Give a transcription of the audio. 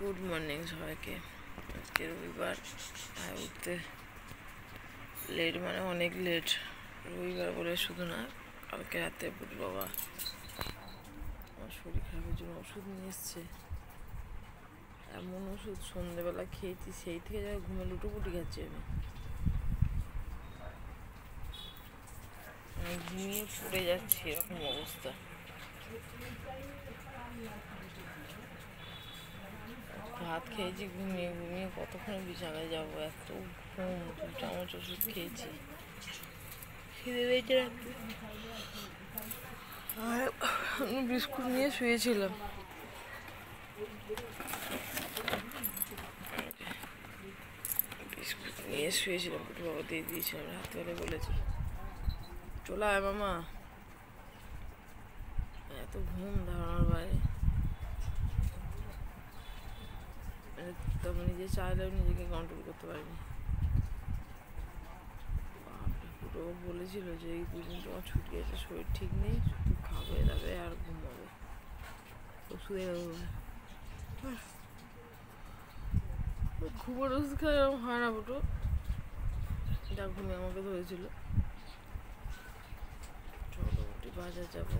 Good morning সবাইকে। আজকে রবিবার, আর উঠতে লেট, মানে অনেক লেট। রবিবার বলে শুধু না, কালকে রাতে বুট বাবা আমার শরীর খারাপের জন্য ওষুধ নিয়ে এসছে। এমন ওষুধ সন্ধ্যেবেলা খেয়েছি, সেই থেকে যা ঘুমে লুটোপুটি খাচ্ছি আমি ঘুমিয়ে পড়ে যাচ্ছি, এরকম অবস্থা। ভাত খেয়েছি, ঘুমিয়ে ঘুমিয়ে কতক্ষণে বিছানায় যাবো, এত ঘুম। 2 চামচ ওষুধ খেয়েছি, খিদে পেয়েছে রাত্রে। আর আমি বিস্কুট নিয়ে শুয়েছিলাম। বিস্কুট নিয়ে শুয়েছিলাম, বুটু বাবা দিয়ে দিয়েছিলাম। রাত্রে বলেছি চলে আয় মামা, এত ঘুম ধারণার বাইরে। তবে নিজে চাইলেও নিজেকে কন্ট্রোল করতে পারিনি। বুটু বলেছিল যে এই 2 দিন তোমার ছুটি আছে, শরীর ঠিক নেই, শুধু খাবে দাবে আর ঘুমাবে, ওষুধে ঘুমের ওষুধ খাওয়া এরকম হয় না বুটু, যা ঘুমিয়ে আমাকে ধরেছিল। চলো বাজার যাবো।